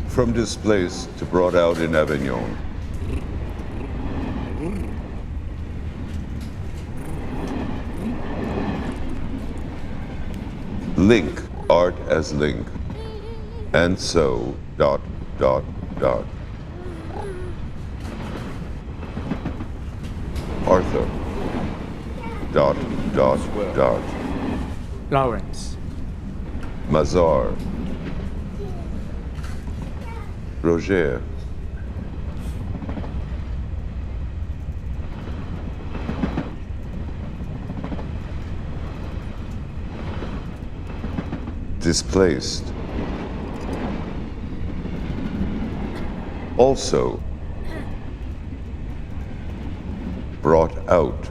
From displaced to brought out in Avignon. Link, art as link. And so, ... Arthur, ... Lawrence. Mazar, Roger, displaced, also brought out, ...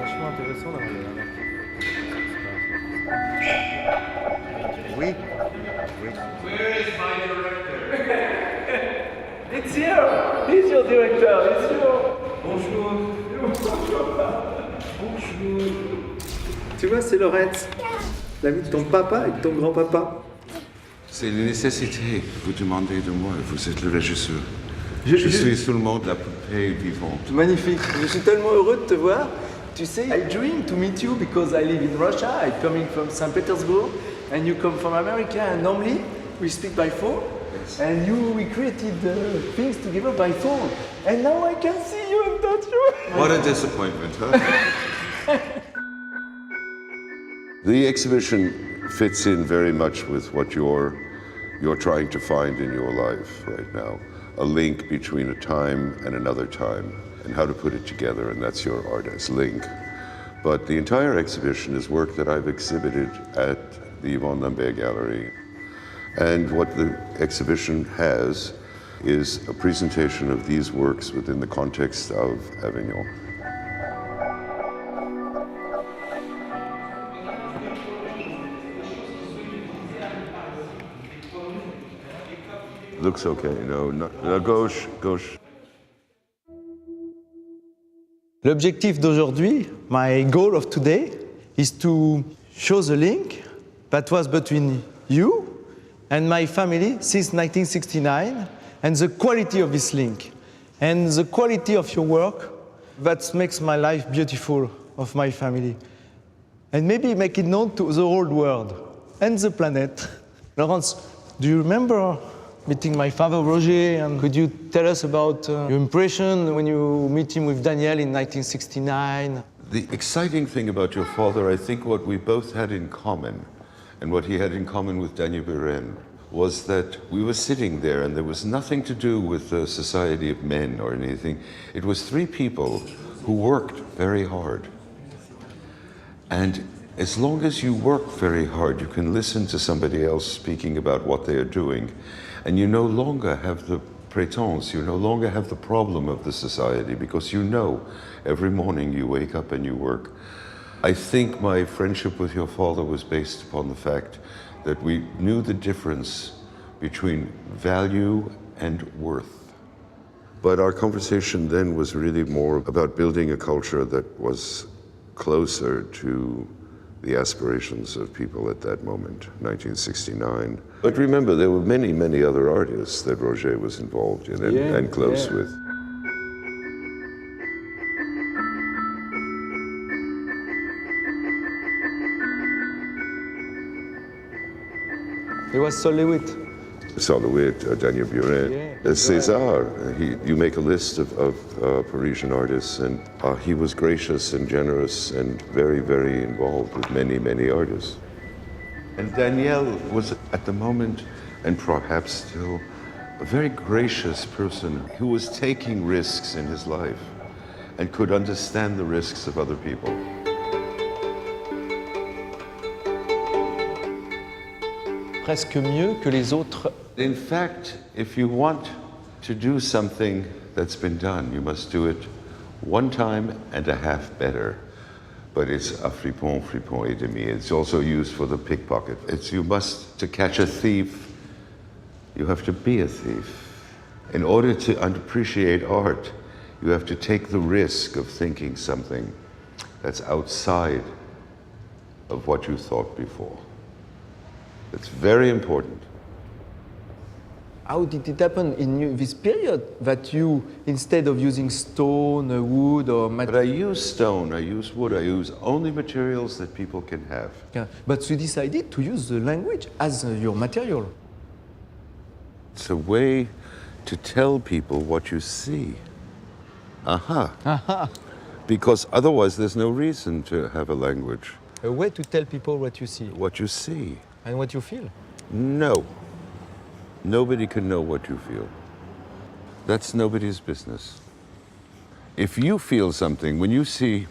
Vachement intéressant d'avoir des Oui. Where is my director? It's here! He's your director, it's you! Bonjour. Bonjour. Tu vois, c'est Lawrence, l'ami de ton papa et de ton grand-papa. C'est une nécessité. Vous demandez de moi, vous êtes le régisseur. Je suis seulement de la poupée vivante. Magnifique, je suis tellement heureux de te voir. Tu sais, I dream to meet you because I live in Russia, I'm coming from St. Petersburg, and you come from America, and normally we speak by phone, and we created things together by phone, and now I can see you and touch you. What a disappointment, huh? The exhibition fits in very much with what you're trying to find in your life right now. A link between a time and another time, and how to put it together, and that's your art as link. But the entire exhibition is work that I've exhibited at the Yvon Lambert Gallery. And what the exhibition has is a presentation of these works within the context of Avignon. Looks okay, no, gauche. L'objectif d'aujourd'hui, my goal of today, is to show the link that was between you and my family since 1969, and the quality of this link, and the quality of your work that makes my life beautiful of my family, and maybe make it known to the whole world and the planet. Lawrence, do you remember meeting my father, Roger, and could you tell us about your impression when you meet him with Daniel in 1969? The exciting thing about your father, I think what we both had in common, and what he had in common with Daniel Buren, was that we were sitting there and there was nothing to do with the Society of Men or anything. It was three people who worked very hard. And as long as you work very hard, you can listen to somebody else speaking about what they are doing, and you no longer have the prétense, you no longer have the problem of the society, because you know every morning you wake up and you work. I think my friendship with your father was based upon the fact that we knew the difference between value and worth. But our conversation then was really more about building a culture that was closer to the aspirations of people at that moment, 1969. But remember, there were many, many other artists that Roger was involved in and close with. It was Sol Lewitt. Sol Lewitt, Daniel Buren, César. You make a list of Parisian artists, and he was gracious and generous and very, very involved with many, many artists. And Daniel was at the moment, and perhaps still, a very gracious person who was taking risks in his life and could understand the risks of other people. presque mieux que les autres. In fact, if you want to do something that's been done, you must do it one time and a half better. But it's a fripon et demi. It's also used for the pickpocket. To catch a thief, you have to be a thief. In order to appreciate art, you have to take the risk of thinking something that's outside of what you thought before. It's very important. How did it happen in this period that you, instead of using stone, wood, or But I use stone, I use wood, I use only materials that people can have. but you decided to use the language as your material. It's a way to tell people what you see. Aha. Because otherwise there's no reason to have a language. A way to tell people what you see What you see. and what you feel. No. Nobody can know what you feel. That's nobody's business. If you feel something, when you see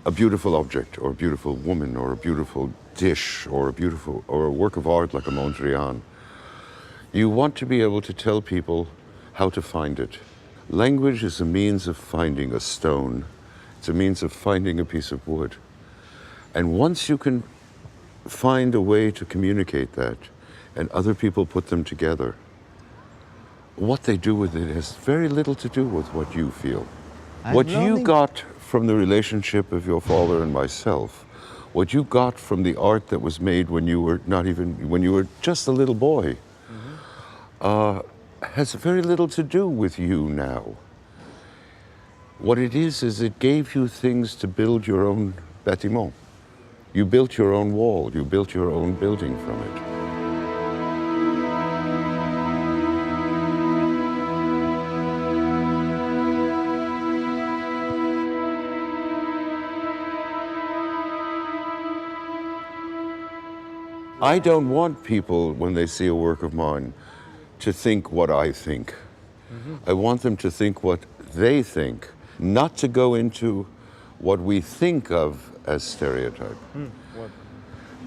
a beautiful object or a beautiful woman or a beautiful dish or a work of art like a Mondrian, you want to be able to tell people how to find it. Language is a means of finding a stone. It's a means of finding a piece of wood. And once you can find a way to communicate that, and other people put them together, what they do with it has very little to do with what you feel. What you got from the relationship of your father and myself, what you got from the art that was made when you were just a little boy, has very little to do with you now. What it is it gave you things to build your own bâtiment. You built your own wall, you built your own building from it. I don't want people, when they see a work of mine, to think what I think. I want them to think what they think, not to go into what we think of as stereotype.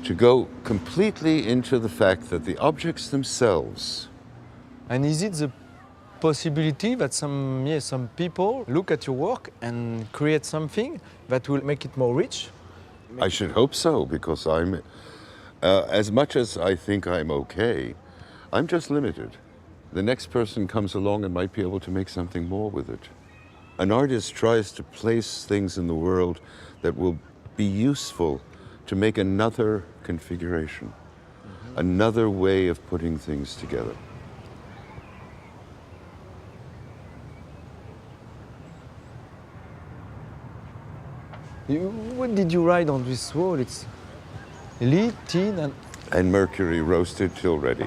To go completely into the fact that the objects themselves. And is it the possibility that some people look at your work and create something that will make it more rich? I should hope so, because as much as I think I'm okay, I'm just limited. The next person comes along and might be able to make something more with it. An artist tries to place things in the world that will be useful to make another configuration, another way of putting things together. What did you write on this wall? It's lead, tin, And mercury roasted till ready.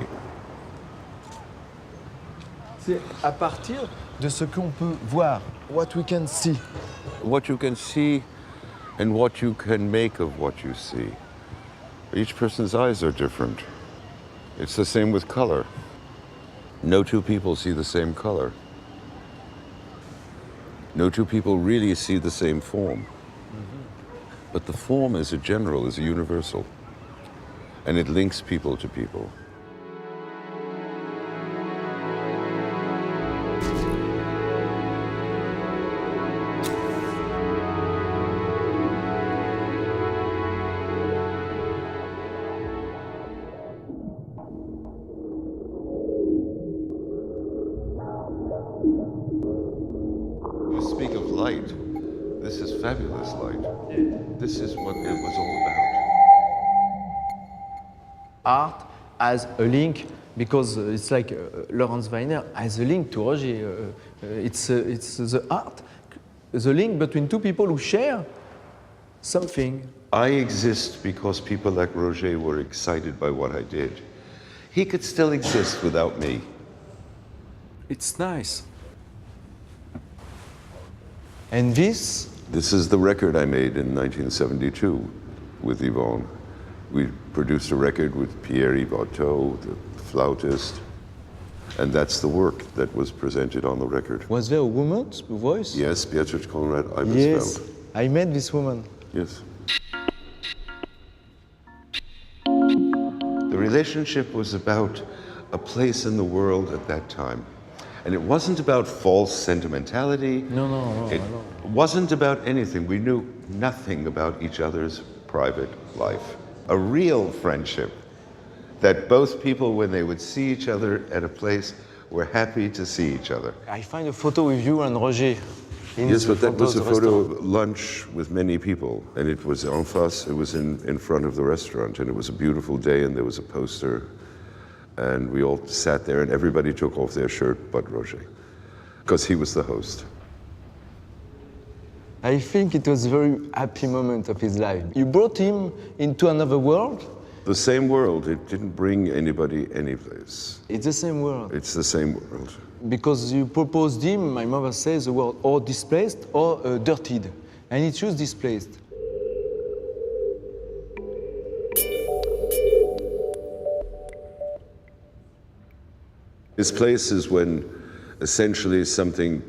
c'est à partir de ce qu'on peut voir, what we can see. What you can see and what you can make of what you see. Each person's eyes are different. It's the same with color. No two people see the same color. No two people really see the same form. But the form as a general is a universal. And it links people to people. You speak of light. This is fabulous light. This is what it was all about. Art as a link, because it's like Lawrence Weiner as a link to Roger. It's the art, the link between two people who share something. I exist because people like Roger were excited by what I did. He could still exist without me. It's nice. And this, This is the record I made in 1972 with Yvonne. We produced a record with Pierre Barteau, the flautist, and that's the work that was presented on the record. was there a woman's voice? Yes, Beatrice Conrad Yes, Eibesfeld. I met this woman. Yes. There relationship was about a place in the world at that time. And it wasn't about false sentimentality. No. It wasn't about anything. We knew nothing about each other's private life. A real friendship that both people, when they would see each other at a place, were happy to see each other. I find a photo with you and Roger. Yes, but that was a photo of lunch with many people, and it was en face, it was in front of the restaurant, and it was a beautiful day, and there was a poster, and we all sat there, and everybody took off their shirt but Roger, because he was the host. I think it was a very happy moment of his life. You brought him into another world. The same world, it didn't bring anybody anyplace. It's the same world. It's the same world. Because you proposed him, my mother says the word or displaced or dirtied. And he chose displaced. Displaced is when essentially something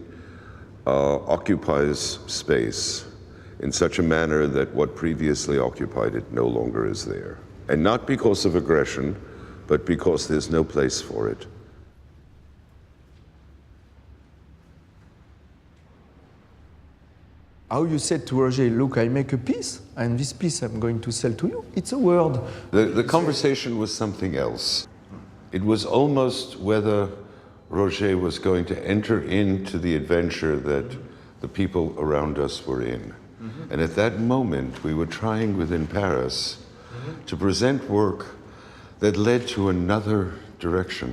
occupies space in such a manner that what previously occupied it no longer is there. And not because of aggression, but because there's no place for it. How you said to Roger, look, I make a piece, and this piece I'm going to sell to you. It's a word. The conversation was something else. It was almost whether Roger was going to enter into the adventure that the people around us were in. And at that moment, we were trying within Paris to present work that led to another direction.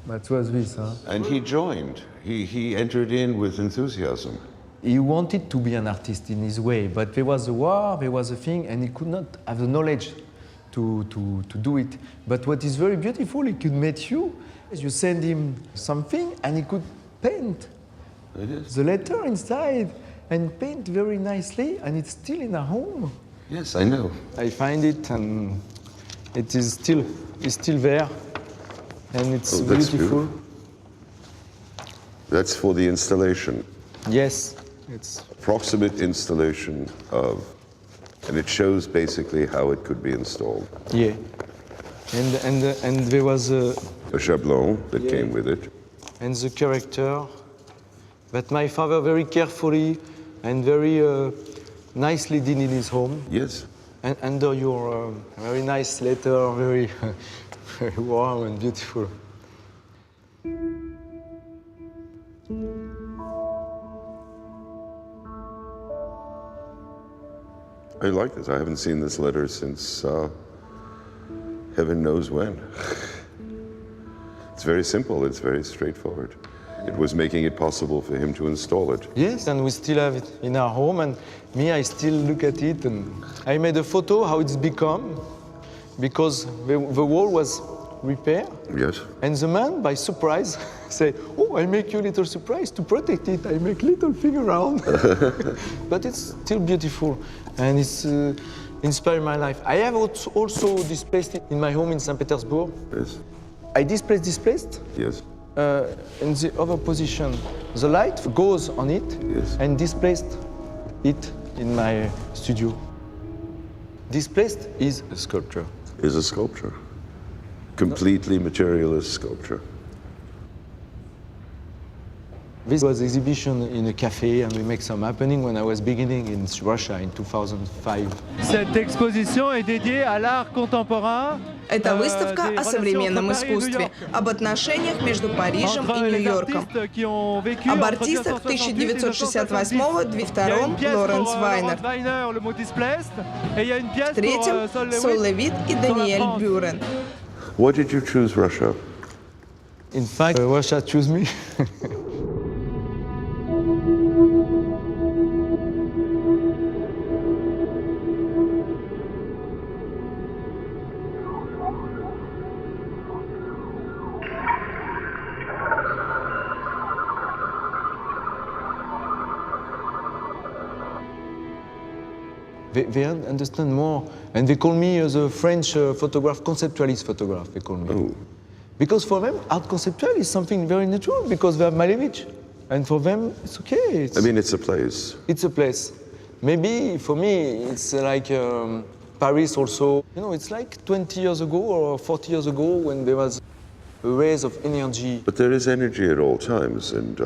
That was this, huh? And he joined. He entered in with enthusiasm. He wanted to be an artist in his way, but there was a war, there was a thing, and he could not have the knowledge to do it. But what is very beautiful, he could meet you. You send him something, and he could paint It is. the letter inside, and paint very nicely, and it's still in our home. Yes, I know. I find it, and it is still, it's still there, and it's Oh, that's beautiful. That's for the installation. Yes, it's Approximate installation of, and it shows basically how it could be installed. yeah, and there was a. A chablon that Yeah. came with it. And the character that my father very carefully and very nicely did in his home. Yes. And under your very nice letter, very, very warm and beautiful. I like this. I haven't seen this letter since heaven knows when. It's very simple. It's very straightforward. It was making it possible for him to install it. Yes, and we still have it in our home, and me, I still look at it, and I made a photo how it's become, because the wall was repaired, Yes. and the man, by surprise, said, oh, I make you a little surprise to protect it, I make little thing around. But it's still beautiful, and it's inspired my life. I have also displaced it in my home in St. Petersburg. Yes. I displaced. Yes. In the other position, the light goes on it Yes. and displaced it in my studio. Displaced is a sculpture. Is a sculpture. Completely materialist sculpture. This was exhibition in a cafe, and we make some happening when I was beginning in Russia in 2005. Cette exposition est dédiée à l'art contemporain. Это выставка о современном искусстве, об отношениях между Парижем и Нью-Йорком, об артистах 1968-2002 Лоренс Вайнер, в третьем Сол Левит и Даниэль Бюрен. Why did you choose Russia? In fact, Russia chose me. They understand more, and they call me the French photograph, conceptualist photograph, they call me. Oh. Because for them, art conceptual is something very natural, because they have Malevich. And for them, it's okay. I mean, it's a place. It's a place. Maybe for me, it's like Paris also. You know, it's like 20 years ago or 40 years ago when there was a raise of energy. But there is energy at all times, and